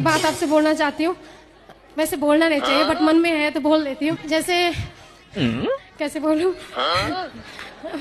बात आपसे बोलना चाहती हूँ। वैसे बोलना नहीं चाहिए बट मन में है तो बोल देती हूँ। जैसे कैसे बोलूँ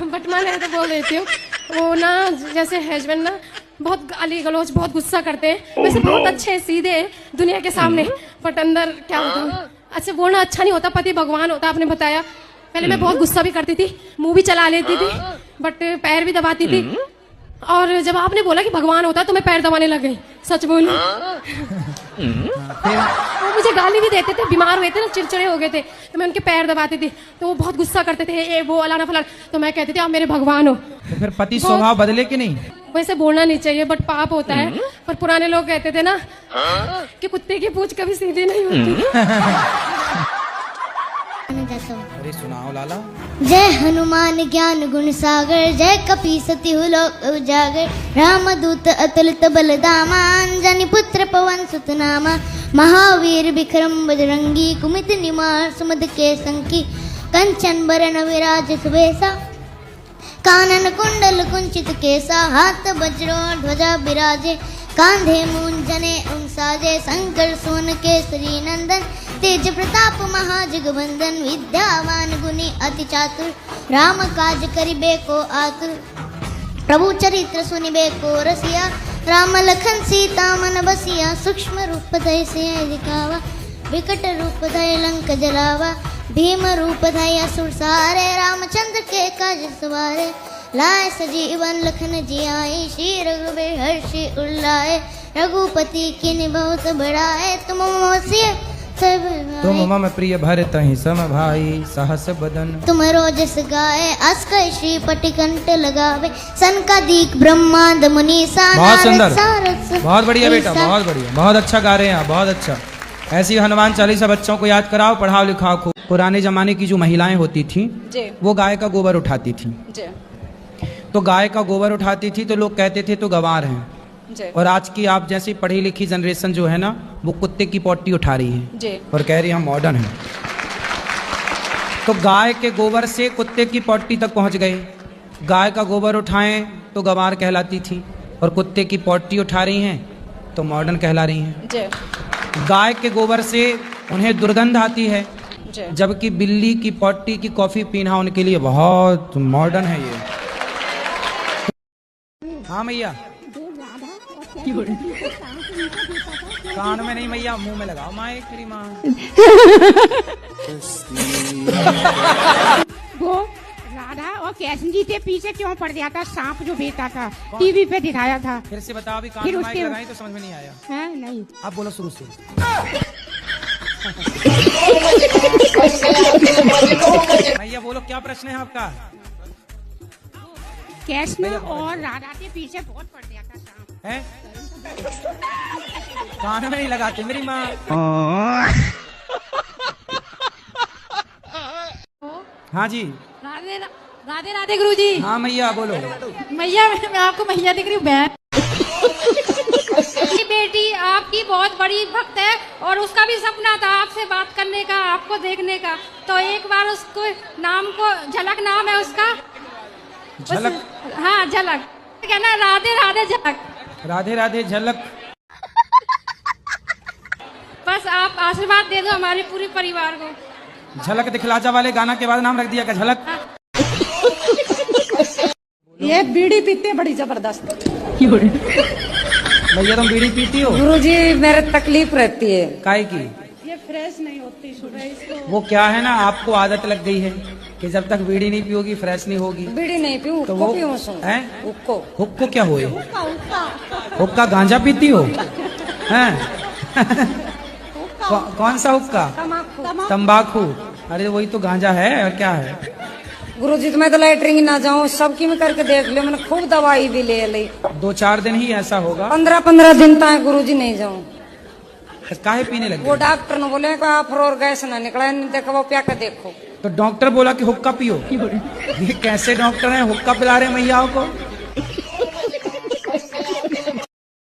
बट मन है तो बोल देती हूँ। वो ना जैसे हस्बैंड ना बहुत गाली गलौज बहुत गुस्सा करते हैं। वैसे बहुत अच्छे सीधे हैं दुनिया के सामने बट अंदर क्या होता है। अच्छा बोलना अच्छा नहीं होता, पति भगवान होता आपने बताया। पहले मैं बहुत गुस्सा भी करती थी, मुंह भी चला लेती थी बट पैर भी दबाती थी। और जब आपने बोला कि भगवान होता है तो मैं पैर दबाने लग गई। सच बोलूं वो मुझे गाली भी देते थे, बीमार हुए थे ना, चिड़चिड़े हो गए थे तो मैं उनके पैर दबाती थी तो वो बहुत गुस्सा करते थे, ये वो अलाना फलाना। तो मैं कहती थी आप मेरे भगवान हो। तो फिर पति स्वभाव बदले कि नहीं? वैसे बोलना नहीं चाहिए बट पाप होता है। पर पुराने लोग कहते थे ना कि कुत्ते की पूंछ कभी सीधी नहीं होती। अरे सुनाओ लाला। जय हनुमान ज्ञान गुण सागर, जय कपी सति लोक उजागर, रामदूत अतुलित बलधामा, अंजनी पुत्र पवन सुत नामा, महावीर विक्रम बजरंगी, कुमित निवार सुमद के संकी, कंचन बरन विराज सुबेसा, कानन कुंडल कुंचित केसा, हाथ वज्रो ध्वजा विराजे, कांधे मूंजने साजे, शंकर सोन केसरी नंदन, तेज प्रताप महाजगवंदन, विद्यावान गुणी अति चातुर, राम काज करिबे को आतुर, प्रभु चरित्र सुनिबे को रसिया, राम लखन सीता मन बसिया, सूक्ष्म रूप धरि सिंह दिखावा, विकट रूप धरि लंक जलावा, भीम रूप धरि असुर सारे, रामचंद्र के काज सवारे, लाए सजीवन लखन जियाए, श्री रघुवीर हर्षि उल्लाए, रघुपति किन्हीं बहुत बड़ाए, तुम मोसिए तुम मम प्रिय भरत ही सम भाई, सहस बदन तुम रोजस गाए, अस कई श्री पटिकंठ लगावे, सनकादिक ब्रह्मांड मुनीसा, बहुत सुंदर, बहुत बढ़िया बेटा, बहुत बढ़िया, बहुत अच्छा गा रहे हैं आप, बहुत अच्छा। ऐसी हनुमान चालीसा बच्चों को याद कराओ, पढ़ाओ लिखाओ खूब। पुराने जमाने की जो महिलाएं होती थी वो गाय का गोबर उठाती थी। तो गाय का गोबर उठाती थी तो लोग कहते थे तो गंवार हैं। और आज की आप जैसी पढ़ी लिखी जनरेशन जो है ना वो कुत्ते की पोटी उठा रही है और कह रही है हम मॉडर्न हैं। तो गाय के गोबर से कुत्ते की पोटी तक पहुंच गए। गाय का गोबर उठाएं तो गंवार कहलाती थी और कुत्ते की पोटी उठा रही हैं तो मॉडर्न कहला रही हैं। गाय के गोबर से उन्हें दुर्गंध आती है जबकि बिल्ली की पोटी की कॉफी पीना उनके लिए बहुत मॉडर्न है ये। हाँ मैया, कान में नहीं मैया, मुंह में लगाओ माए तेरी माँ। वो राधा और कृष्ण जी के पीछे क्यों पड़ गया था? सांप जो बेटा था टीवी पे दिखाया था। फिर से बताओ, अभी कान फिर में उसके माइक लगाई तो समझ में नहीं आया। है नहीं, आप बोलो शुरू से। भैया बोलो क्या प्रश्न है आपका? कृष्ण और राधा के पीछे बहुत पड़ गया था सांप। है? कान में नहीं लगाते मेरी माँ। हाँ जी, राधे राधे राधे गुरु जी। हाँ मैया बोलो। मैया मैं आपको मैया दिख रही हूँ। बहन बेटी आपकी बहुत बड़ी भक्त है और उसका भी सपना था आपसे बात करने का, आपको देखने का। तो एक बार उसको नाम को झलक नाम है उसका। झलक? हाँ झलक कहना, राधे राधे झलक। राधे राधे झलक। बस आप आशीर्वाद दे दो हमारे पूरे परिवार को। झलक दिखलाजा वाले गाना के बाद नाम रख दिया क्या झलक? ये बीड़ी पीते बड़ी जबरदस्त। भैया तुम बीड़ी पीती हो? गुरुजी मेरे तकलीफ रहती है। काय की? ये फ्रेश नहीं होती सुबह इसको। वो क्या है ना, आपको आदत लग गई है कि जब तक बीड़ी नहीं पियोगी फ्रेश नहीं होगी। बीड़ी नहीं पीऊं तो वो है हुक्को क्या हुए? हुक्का गांजा पीती हो? हैं? कौन सा हुक्का? तंबाकू। अरे वही तो गांजा है और क्या है? गुरुजी तो मैं तो लैटरिंग ना जाऊं, सबकी में करके देख लियो, मैंने खूब दवाई भी ले ली। 2-4 दिन ही ऐसा होगा। 15-15 दिन तक गुरुजी नहीं जाऊं। काहे पीने लगे? वो डॉक्टर ने बोले कि आप और गैस ना निकला, देखो वो क्या कर देखो। तो डॉक्टर बोला कि हुक्का पियो। ये कैसे डॉक्टर हैं, हुक्का पिला रहे मैयाओं को?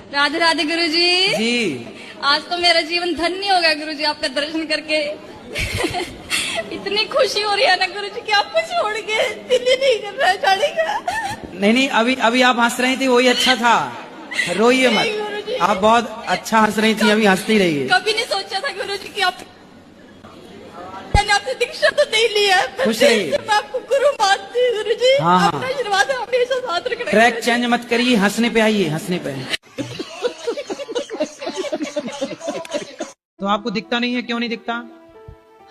राधे राधे गुरुजी। जी आज तो मेरा जीवन धन्य हो गया गुरुजी आपका दर्शन करके। इतनी खुशी हो रही है ना गुरुजी कि आपको छोड़ के दिल ही नहीं कर रहा जाने का। नहीं, अभी आप हंस रही थी वही अच्छा था, रोइए मत। गुरुजी आप बहुत अच्छा हंस रही थी, अभी हंसती रहिए। कभी नहीं सोचा था गुरु जी की आप, मैंने आपसे दीक्षा तो नहीं लिया है, खुश रहिए। मैं आपको गुरु मानती हूँ गुरु जी। हाँ, हाँ। अपना आशीर्वाद हमेशा साथ रखना। ट्रैक चेंज मत करिए, हंसने पे आइए, हंसने पे। तो आपको दिखता नहीं है, क्यों नहीं दिखता?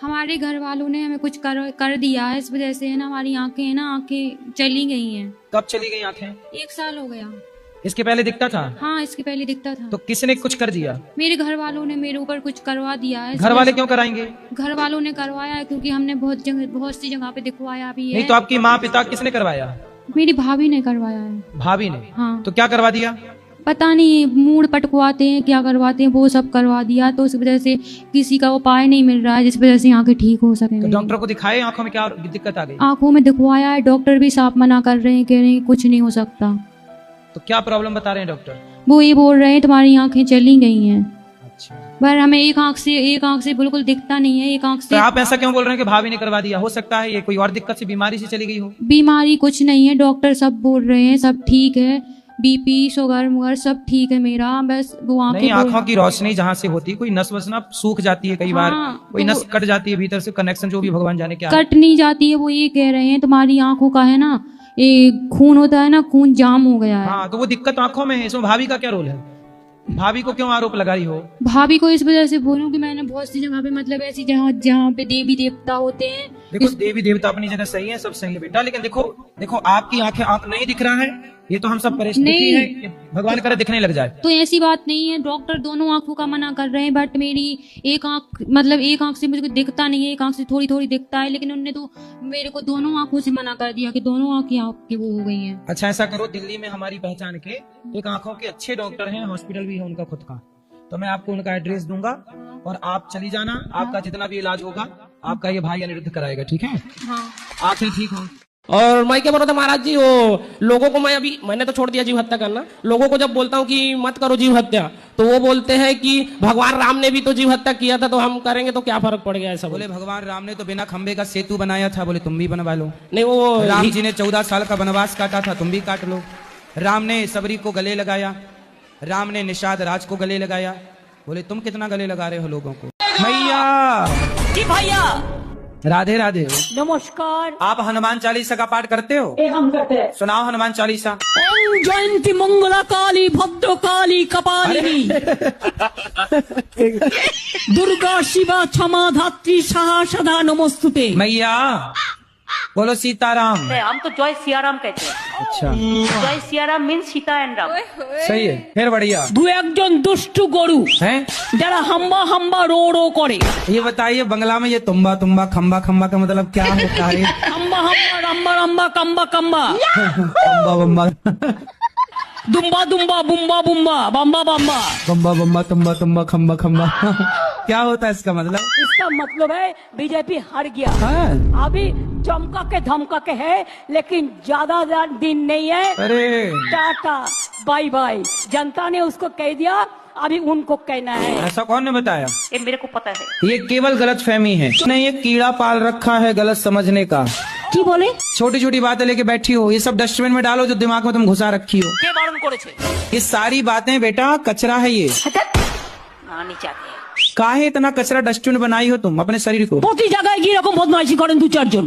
हमारे घर वालों ने हमें कुछ कर दिया है, इस वजह से है ना हमारी आंखें है ना, आंखें चली गई हैं। कब चली गई आंखें? 1 साल हो गया। इसके पहले दिखता था? हाँ, इसके पहले दिखता था। तो किसने कुछ कर दिया? मेरे घर वालों ने मेरे ऊपर कुछ करवा दिया है। घर वाले क्यों कराएंगे? घर वालों ने करवाया है क्योंकि हमने बहुत सी जगह पे दिखवाया भी है। नहीं तो आपकी माँ पिता किसने करवाया? मेरी भाभी ने करवाया है। भाभी ने? हाँ। तो क्या करवा दिया? पता नहीं, मूड पटकवाते हैं, क्या करवाते हैं, वो सब करवा दिया। तो इस वजह से किसी का उपाय नहीं मिल रहा है जिस वजह से आंखें ठीक हो सके। तो डॉक्टर को दिखाए, आंखों में क्या दिक्कत आ गई? आंखों में दिखवाया है, डॉक्टर भी साफ मना कर रहे हैं, कह रहे हैं कुछ नहीं हो सकता। तो क्या प्रॉब्लम बता रहे हैं डॉक्टर? वो ये बोल रहे हैं तुम्हारी आंखें चली गई हैं। अच्छा। पर हमें एक आंख से बिल्कुल दिखता नहीं है, एक आंख तो से। आप ऐसा क्यों बोल रहे हैं कि भाभी ने करवा दिया? हो सकता है ये कोई और दिक्कत से, बीमारी से चली गई हो। बीमारी कुछ नहीं है, डॉक्टर सब बोल रहे हैं सब ठीक है, बीपी शुगर मुगर सब ठीक है मेरा, बस वो आंखें नहीं, आंखों की रोशनी जहाँ से होती है, कोई नस वस ना सूख जाती है कई बार। हाँ, कोई तो नस कट जाती है भीतर से, कनेक्शन जो भी भगवान जाने क्या। कट नहीं जाती है, वो ये कह रहे हैं तुम्हारी आंखों का है ना, ये खून होता है ना, खून जाम हो गया है। हाँ, तो वो दिक्कत आंखों में है। इसमें भाभी का क्या रोल है? भाभी को क्यों आरोप लगाई हो? भाभी को इस वजह से बोलूं कि मैंने बहुत सी जगह पे, मतलब ऐसी जहाँ पे देवी देवता होते हैं। देखो, देवी देवता अपनी जगह सही है, सब सही है बेटा, लेकिन देखो आपकी आंख नहीं दिख रहा है, ये तो हम सब परेशान है, ये भगवान करे दिखने लग जाए। तो ऐसी बात नहीं है, डॉक्टर दोनों आंखों का मना कर रहे हैं, बट मेरी एक आंख से मुझे दिखता नहीं है, एक आंख से थोड़ी थोड़ी दिखता है, लेकिन उनने तो मेरे को दोनों आंखों से मना कर दिया कि दोनों आंखें आपकी वो हो गई हैं। अच्छा, ऐसा करो, दिल्ली में हमारी पहचान के एक आंखों के अच्छे डॉक्टर हैं, हॉस्पिटल भी है उनका खुद का, तो मैं आपको उनका एड्रेस दूंगा और आप चली जाना। आपका जितना भी इलाज होगा आपका ये भाई अनिरुद्ध कराएगा, ठीक है? हाँ। आंखें ठीक हो। और मैं क्या बोल रहा था महाराज जी, वो लोगों को मैंने तो छोड़ दिया जीव हत्या करना। लोगों को जब बोलता हूँ कि मत करो जीव हत्या, तो वो बोलते हैं कि भगवान राम ने भी तो जीव हत्या किया था, तो हम करेंगे तो क्या फर्क पड़ गया? ऐसा बोले भगवान राम ने तो बिना खंबे का सेतु बनाया था, बोले तुम भी बनवा लो। नहीं, वो राम जी ने 14 साल का वनवास काटा था, तुम भी काट लो। राम ने सबरी को गले लगाया, राम ने निषाद राज को गले लगाया, बोले तुम कितना गले लगा रहे हो लोगों को। मैया जी भैया, राधे राधे। नमस्कार। आप हनुमान चालीसा का पाठ करते हो? हम करते हैं। सुनाओ हनुमान चालीसा। ओम जयंती मंगला काली भद्र काली कपालिनी दुर्गा शिवा क्षमा धात्री सहा सदा नमस्तुते। मैया बोलो सीताराम। हम तो जय सियाराम कहते हैं। अच्छा, जय सियाराम मीन्स सीता एंड राम। सही है, फिर बढ़िया। दो एकजन दुष्ट गरु हैं? जरा हम्बा हम्बा रो रो करे। ये बताइए बंगला में ये तुम्बा तुम्बा खम्बा खम्बा का मतलब क्या होता है? हम्बा हम्बा रम्बा रम्बा कम्बा कम्बा बम्बा बम्बा दुम्बा दुम्बा बुम्बा बुम्बा बम्बा बम्बा। बम्बा बम्बा तुम्बा तुम्बा खम्बा खम्बा क्या होता है इसका मतलब? इसका मतलब है बीजेपी हार गया। हाँ। अभी चमका के धमका के है, लेकिन ज्यादा दिन नहीं है। अरे टाटा बाय बाय। जनता ने उसको कह दिया, अभी उनको कहना है। ऐसा कौन ने बताया? ये मेरे को पता है। ये केवल गलत फहमी है, नहीं ये कीड़ा पाल रखा है गलत समझने का। की बोले? छोटी छोटी बातें लेके बैठी हो, ये सब डस्टबिन में डालो जो दिमाग में तुम घुसा रखी हो। के बारण करेছে? ये सारी बातें बेटा कचरा है ये। आनी चाहते हैं। काहे इतना कचरा डस्टबिन बनाई हो तुम अपने शरीर को? প্রতি জায়গায় গিয়ে এরকম বদমাইশি করেন দু চারজন।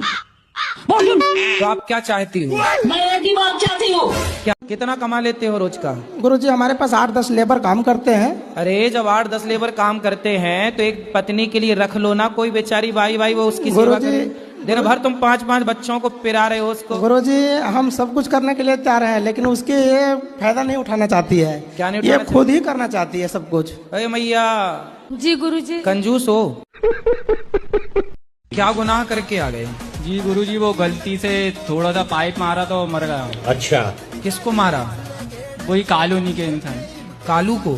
বলুন तो आप क्या चाहती हो? मैं एक ही बात चाहती हूँ। क्या कितना कमा लेते हो रोज का? गुरुजी हमारे पास 8-10 लेबर काम करते हैं। अरे जब 8-10 लेबर काम करते हैं तो एक पत्नी के लिए रख लो ना, कोई बेचारी बाई वो उसकी सेवा करे। दिन भर तुम 5-5 बच्चों को पिरा रहे हो उसको। गुरुजी हम सब कुछ करने के लिए तैयार हैं, लेकिन उसके ये फायदा नहीं उठाना चाहती है। क्या नहीं ये उठाना खुद ही करना चाहती है सब कुछ। अरे मैया जी गुरुजी। कंजूस हो, क्या गुनाह करके आ गए? जी गुरुजी, वो गलती से थोड़ा सा पाइप मारा तो मर गया। अच्छा, किसको मारा? वही कॉलोनी के इंसान। कालू को?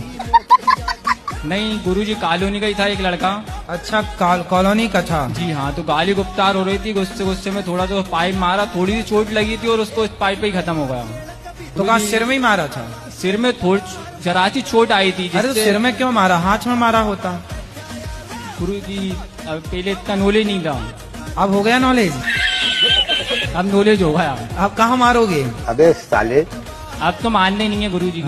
नहीं गुरुजी, कॉलोनी का ही था एक लड़का। अच्छा, कॉलोनी का था। जी हाँ, तो गाली गुप्तार हो रही थी, गुस्से में थोड़ा तो पाइप मारा, थोड़ी सी चोट लगी थी और उसको इस पाइप पे ही खत्म हो गया। तो कहाँ सिर में ही मारा था? सिर में थोड़ी जरा सी चोट आई थी। अरे तो सिर में क्यों मारा, हाथ में मारा होता? गुरुजी अब पहले इतना नॉलेज नहीं था, अब हो गया नॉलेज? अब नॉलेज हो गया। अब कहाँ मारोगे? अबे साले, अब तो मानने नहीं है गुरुजी।